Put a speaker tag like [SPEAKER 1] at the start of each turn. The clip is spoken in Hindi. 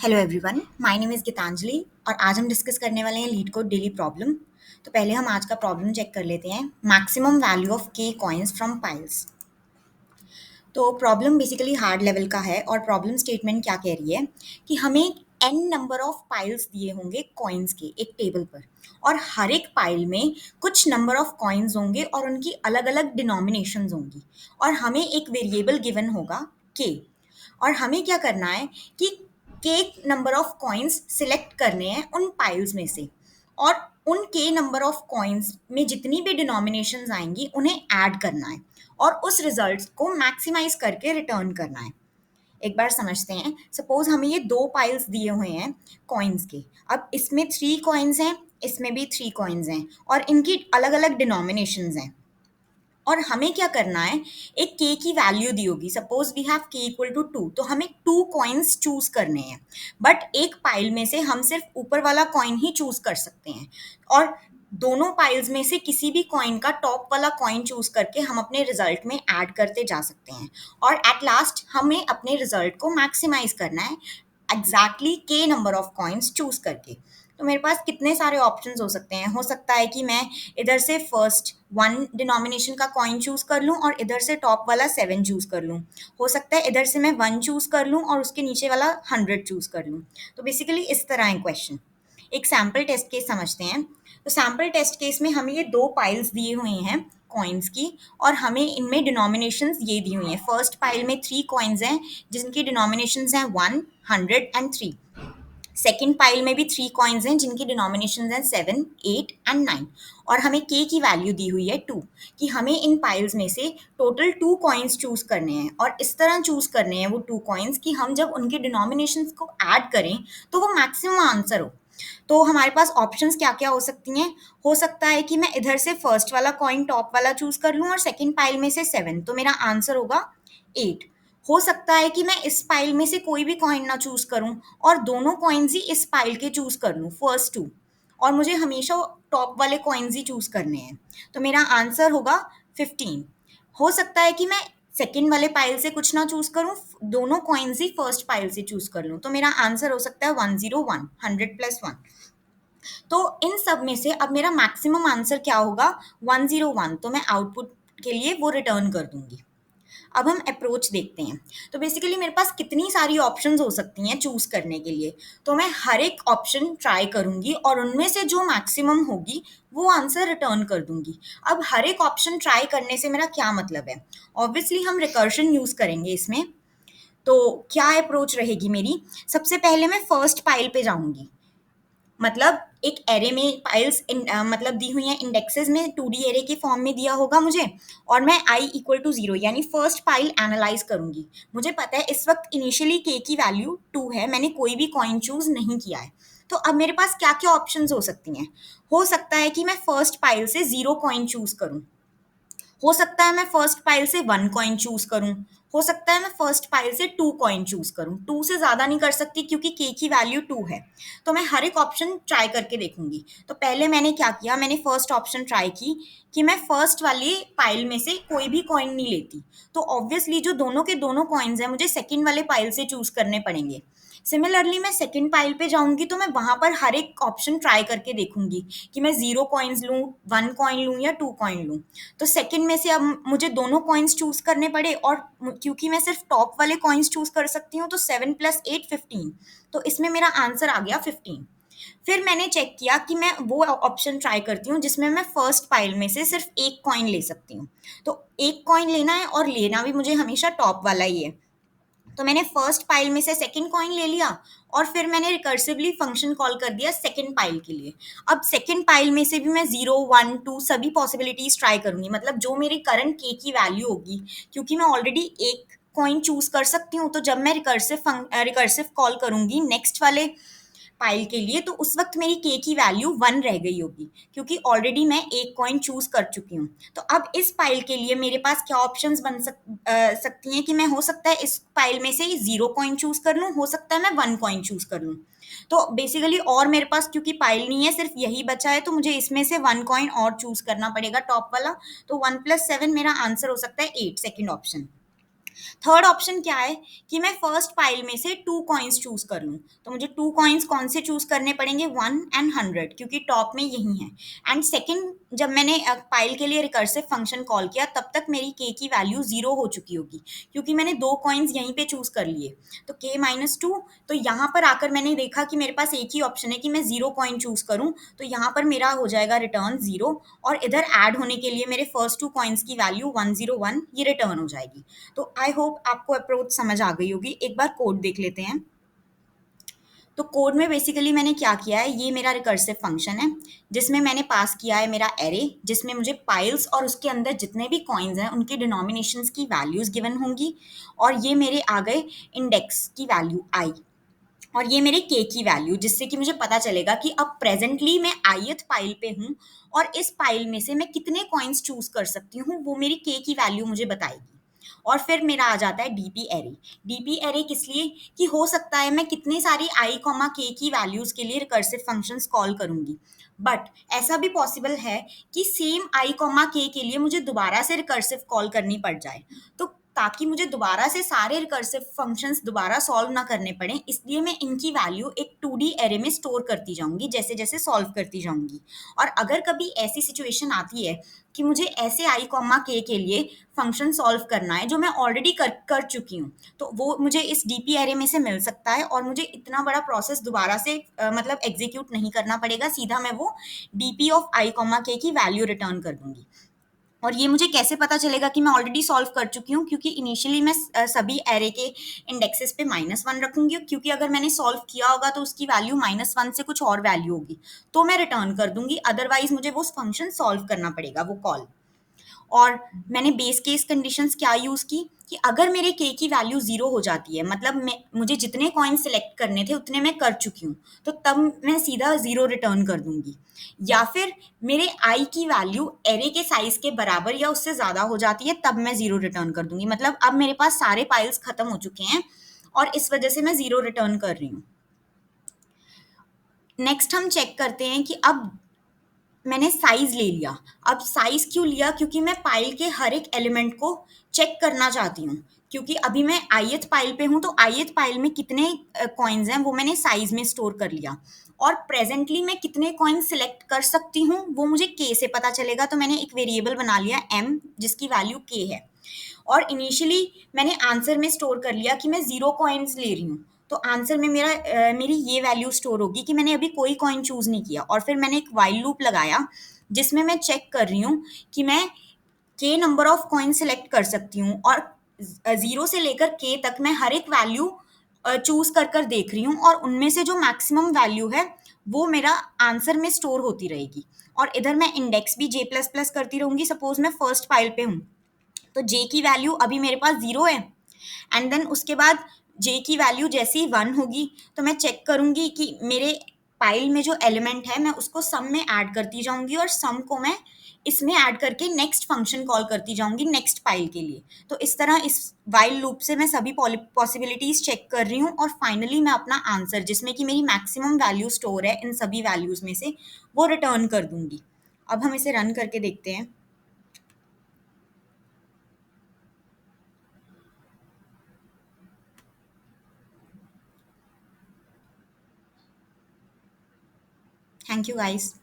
[SPEAKER 1] Hello everyone, my name is Gitanjali और आज हम डिस्कस करने वाले हैं लीड कोड डेली प्रॉब्लम। तो पहले हम आज का प्रॉब्लम चेक कर लेते हैं। मैक्सिमम वैल्यू ऑफ के कॉइन्स फ्रॉम पाइल्स। तो प्रॉब्लम बेसिकली हार्ड लेवल का है और प्रॉब्लम स्टेटमेंट क्या कह रही है कि हमें एन नंबर ऑफ पाइल्स दिए होंगे कॉइन्स के एक टेबल पर, और हर एक पाइल में कुछ नंबर ऑफ कॉइन्स होंगे और उनकी अलग अलग डिनोमिनेशंस होंगी, और हमें एक वेरिएबल गिवन होगा के। और हमें क्या करना है कि के नंबर ऑफ कॉइन्स सिलेक्ट करने हैं उन पाइल्स में से, और उन के नंबर ऑफ कॉइन्स में जितनी भी डिनोमिनेशंस आएंगी उन्हें ऐड करना है और उस रिजल्ट्स को मैक्सिमाइज करके रिटर्न करना है। एक बार समझते हैं। सपोज हमें ये दो पाइल्स दिए हुए हैं कॉइन्स के। अब इसमें 3 कॉइन्स हैं, इसमें भी 3 कॉइन्स हैं, और इनकी अलग अलग डिनोमिनेशंस हैं। और हमें क्या करना है, एक के की वैल्यू दी होगी। सपोज वी हैव के इक्वल टू 2, तो हमें 2 कॉइन्स चूज करने हैं, बट एक पाइल में से हम सिर्फ ऊपर वाला कॉइन ही चूज कर सकते हैं, और दोनों पाइल्स में से किसी भी कॉइन का टॉप वाला कॉइन चूज करके हम अपने रिजल्ट में ऐड करते जा सकते हैं, और एट लास्ट हमें अपने रिजल्ट को मैक्सिमाइज करना है एग्जैक्टली के नंबर ऑफ कॉइन्स चूज करके। तो मेरे पास कितने सारे ऑप्शंस हो सकते हैं। हो सकता है कि मैं इधर से फर्स्ट 1 डिनोमिनेशन का कॉइन चूज कर लूं और इधर से टॉप वाला 7 चूज कर लूं। हो सकता है इधर से मैं 1 चूज कर लूं और उसके नीचे वाला 100 चूज कर लूं। तो बेसिकली इस तरह है क्वेश्चन। एक सैम्पल टेस्ट केस समझते हैं। तो सैम्पल टेस्ट केस में हमें ये दो पाइल्स दिए हुए हैं कॉइन्स की, और हमें इनमें डिनोमिनेशंस ये दी हुई हैं। फर्स्ट पाइल में 3 कॉइन्स हैं जिनकी डिनोमिनेशंस हैं 1, 100 एंड 3। सेकेंड पाइल में भी 3 कॉइन्स हैं जिनकी डिनोमिनेशन हैं 7, 8 एंड 9। और हमें के की वैल्यू दी हुई है 2, कि हमें इन पाइल्स में से टोटल 2 कॉइन्स चूज करने हैं, और इस तरह चूज करने हैं वो 2 कॉइन्स कि हम जब उनके डिनोमिनेशन को ऐड करें तो वो मैक्सिमम आंसर हो। तो हमारे पास ऑप्शंस क्या क्या हो सकती हैं। हो सकता है कि मैं इधर से फर्स्ट वाला कॉइन टॉप वाला चूज कर लूं और सेकेंड पाइल में से 7, तो मेरा आंसर होगा 8। हो सकता है कि मैं इस पाइल में से कोई भी कॉइन ना चूज करूं और दोनों कॉइन्स ही इस पाइल के चूज कर लूं, फर्स्ट 2, और मुझे हमेशा टॉप वाले कॉइन्स ही चूज करने हैं, तो मेरा आंसर होगा 15। हो सकता है कि मैं सेकेंड वाले पाइल से कुछ ना चूज करूं, दोनों कॉइन्स ही फर्स्ट पाइल से चूज कर लूं, तो मेरा आंसर हो सकता है 101, 100 + 1। तो इन सब में से अब मेरा मैक्सिमम आंसर क्या होगा, 101। तो मैं आउटपुट के लिए वो रिटर्न कर दूंगी। अब हम अप्रोच देखते हैं। तो बेसिकली मेरे पास कितनी सारी ऑप्शंस हो सकती हैं चूज करने के लिए। तो मैं हर एक ऑप्शन ट्राई करूंगी और उनमें से जो मैक्सिमम होगी वो आंसर रिटर्न कर दूंगी। अब हर एक ऑप्शन ट्राई करने से मेरा क्या मतलब है, ऑब्वियसली हम रिकर्शन यूज करेंगे इसमें। तो क्या अप्रोच रहेगी मेरी, सबसे पहले मैं फर्स्ट पाइल पे जाऊंगी। मतलब एक एरे में पाइल्स मतलब दी हुई हैं इंडेक्सेस में, 2D एरे के फॉर्म में दिया होगा मुझे, और मैं आई इक्वल टू 0 यानी फर्स्ट पाइल एनालाइज करूंगी। मुझे पता है इस वक्त इनिशियली के की वैल्यू 2 है, मैंने कोई भी कॉइन चूज नहीं किया है। तो अब मेरे पास क्या क्या ऑप्शंस हो सकती हैं। हो सकता है कि मैं फर्स्ट पाइल से 0 कॉइन चूज करूं। हो सकता है मैं फर्स्ट पाइल से 1 कॉइन चूज करूं। हो सकता है मैं फर्स्ट पाइल से 2 कॉइन चूज करूं। 2 से ज्यादा नहीं कर सकती क्योंकि के की वैल्यू 2 है। तो मैं हर एक ऑप्शन ट्राई करके देखूंगी। तो पहले मैंने क्या किया, मैंने फर्स्ट ऑप्शन ट्राई की कि मैं फर्स्ट वाली पाइल में से कोई भी कॉइन नहीं लेती। तो ऑब्वियसली जो दोनों के दोनों कॉइन्स हैं मुझे सेकंड वाले पाइल से चूज करने पड़ेंगे। सिमिलरली मैं सेकंड पाइल पे जाऊंगी तो मैं वहां पर हर एक ऑप्शन ट्राई करके देखूंगी कि मैं 0 कॉइन्स लूं, 1 कॉइन लूं या 2 कॉइन लूं। तो सेकंड में से अब मुझे दोनों कॉइन्स चूज करने पड़े, और क्योंकि मैं सिर्फ टॉप वाले कॉइन्स चूज कर सकती हूँ तो 7 + 8 15। तो इसमें मेरा आंसर आ गया 15। फिर मैंने चेक किया कि मैं वो ऑप्शन ट्राई करती हूँ जिसमें मैं फर्स्ट पाइल में से सिर्फ एक कॉइन ले सकती हूँ। तो एक कॉइन लेना है और लेना भी मुझे हमेशा टॉप वाला ही है। तो मैंने फर्स्ट पाइल में से सेकंड कॉइन ले लिया, और फिर मैंने रिकर्सिवली फंक्शन कॉल कर दिया सेकंड पाइल के लिए। अब सेकंड पाइल में से भी मैं 0, 1, 2 सभी पॉसिबिलिटीज ट्राई करूंगी, मतलब जो मेरी करंट के की वैल्यू होगी, क्योंकि मैं ऑलरेडी एक कॉइन चूज कर सकती हूँ। तो जब मैं रिकर्सिव कॉल करूंगी नेक्स्ट वाले पाइल के लिए, तो उस वक्त मेरी के की वैल्यू 1 रह गई होगी, क्योंकि ऑलरेडी मैं एक कॉइन चूज कर चुकी हूँ। तो अब इस पाइल के लिए मेरे पास क्या ऑप्शंस सकती हैं कि मैं हो सकता है इस पाइल में से 0 कॉइन चूज कर लूँ, हो सकता है मैं 1 कॉइन चूज कर लूँ। तो बेसिकली और मेरे पास क्योंकि पाइल नहीं है, सिर्फ यही बचा है, तो मुझे इसमें से 1 कॉइन और चूज करना पड़ेगा टॉप वाला। तो 1 + 7 मेरा आंसर हो सकता है 8, सेकेंड ऑप्शन। थर्ड ऑप्शन क्या है कि मैं फर्स्ट पाइल में से टू कॉइन्स चूज कर लूँ, तो मुझे टू कॉइन्स कौन से चूज करने पड़ेंगे, 1 और 100, क्योंकि टॉप में यही है। एंड सेकंड, जब मैंने पाइल के लिए रिकर्सिव फंक्शन कॉल किया तब तक मेरी के की वैल्यू जीरो हो चुकी होगी, क्योंकि मैंने दो कॉइन्स यहीं पे चूज कर लिए। तो k-2, तो यहाँ पर आकर मैंने देखा कि मेरे पास एक ही ऑप्शन है कि मैं जीरो कॉइन चूज करूँ, तो यहाँ पर मेरा हो जाएगा रिटर्न जीरो, और इधर ऐड होने के लिए मेरे फर्स्ट टू कॉइन्स की वैल्यू 101 ये रिटर्न हो जाएगी। तो आई होप आपको अप्रोच समझ आ गई होगी। एक बार कोड देख लेते हैं। तो कोड में बेसिकली मैंने क्या किया है, ये मेरा रिकर्सिव फंक्शन है जिसमें मैंने पास किया है मेरा एरे, जिसमें मुझे पाइल्स और उसके अंदर जितने भी कॉइन्स हैं उनके डिनोमिनेशंस की वैल्यूज गिवन होंगी, और ये मेरे आ गए इंडेक्स की वैल्यू आई, और ये मेरे के की वैल्यू, जिससे कि मुझे पता चलेगा कि अब प्रेजेंटली मैं आईथ पाइल पे हूँ, और इस पाइल में से मैं कितने कॉइन्स चूज कर सकती हूँ वो मेरी के की वैल्यू मुझे बताएगी। और फिर मेरा आ जाता है डीपी एरे। डीपी एरे किस लिए, कि हो सकता है मैं कितनी सारी आई कॉमा के की वैल्यूज के लिए रिकर्सिव फंक्शंस कॉल करूंगी, बट ऐसा भी पॉसिबल है कि सेम आई कॉमा के लिए मुझे दोबारा से रिकर्सिव कॉल करनी पड़ जाए। तो ताकि मुझे दोबारा से सारे रिकर्सिव फंक्शंस दोबारा सॉल्व ना करने पड़े, इसलिए मैं इनकी वैल्यू एक 2D एरे में स्टोर करती जाऊंगी जैसे जैसे सॉल्व करती जाऊंगी। और अगर कभी ऐसी सिचुएशन आती है कि मुझे ऐसे आई कॉमा के लिए फंक्शन सॉल्व करना है जो मैं ऑलरेडी कर चुकी हूँ, तो वो मुझे इस डीपी एरे में से मिल सकता है, और मुझे इतना बड़ा प्रोसेस दोबारा से मतलब एग्जीक्यूट नहीं करना पड़ेगा, सीधा मैं वो डीपी ऑफ आई कॉमा के की वैल्यू रिटर्न कर दूंगी। और ये मुझे कैसे पता चलेगा कि मैं ऑलरेडी सॉल्व कर चुकी हूँ, क्योंकि इनिशियली मैं सभी एरे के इंडेक्सेस पे -1 रखूंगी, क्योंकि अगर मैंने सॉल्व किया होगा तो उसकी वैल्यू -1 से कुछ और वैल्यू होगी, तो मैं रिटर्न कर दूंगी, अदरवाइज मुझे वो फंक्शन सॉल्व करना पड़ेगा वो कॉल। और मैंने बेस केस कंडीशंस क्या यूज़ की कि अगर मेरे के की वैल्यू जीरो हो जाती है, मतलब मुझे जितने कॉइन सेलेक्ट करने थे उतने मैं कर चुकी हूँ, तो तब मैं सीधा जीरो रिटर्न कर दूंगी। या फिर मेरे आई की वैल्यू एरे के साइज के बराबर या उससे ज़्यादा हो जाती है, तब मैं जीरो रिटर्न कर दूंगी, मतलब अब मेरे पास सारे पाइल्स खत्म हो चुके हैं और इस वजह से मैं जीरो रिटर्न कर रही हूँ। नेक्स्ट हम चेक करते हैं कि अब मैंने साइज ले लिया। अब साइज क्यों लिया, क्योंकि मैं पाइल के हर एक एलिमेंट को चेक करना चाहती हूँ, क्योंकि अभी मैं आईएथ पाइल पे हूँ, तो आईएथ पाइल में कितने कॉइन्स हैं वो मैंने साइज में स्टोर कर लिया, और प्रेजेंटली मैं कितने कॉइन सिलेक्ट कर सकती हूँ वो मुझे के से पता चलेगा, तो मैंने एक वेरिएबल बना लिया एम जिसकी वैल्यू के है। और इनिशियली मैंने आंसर में स्टोर कर लिया कि मैं जीरो कॉइन्स ले रही हूँ, तो आंसर में मेरी ये वैल्यू स्टोर होगी कि मैंने अभी कोई कॉइन चूज नहीं किया। और फिर मैंने एक वाइल लूप लगाया जिसमें मैं चेक कर रही हूँ कि मैं के नंबर ऑफ कॉइन सेलेक्ट कर सकती हूँ, और जीरो से लेकर के तक मैं हर एक वैल्यू चूज कर कर देख रही हूँ, और उनमें से जो मैक्सिमम वैल्यू है वो मेरा आंसर में स्टोर होती रहेगी। और इधर मैं इंडेक्स भी जे प्लस प्लस करती रहूंगी। सपोज मैं फर्स्ट फाइल पे हूँ, तो जे की वैल्यू अभी मेरे पास जीरो है, एंड देन उसके बाद जे की वैल्यू जैसे ही 1 होगी तो मैं चेक करूंगी कि मेरे पाइल में जो एलिमेंट है मैं उसको सम में ऐड करती जाऊंगी, और सम को मैं इसमें ऐड करके नेक्स्ट फंक्शन कॉल करती जाऊंगी नेक्स्ट पाइल के लिए। तो इस तरह इस वाइल लूप से मैं सभी पॉसिबिलिटीज चेक कर रही हूँ, और फाइनली मैं अपना आंसर, जिसमें कि मेरी मैक्सिमम वैल्यू स्टोर है इन सभी वैल्यूज में से, वो रिटर्न कर दूंगी। अब हम इसे रन करके देखते हैं। Thank you guys.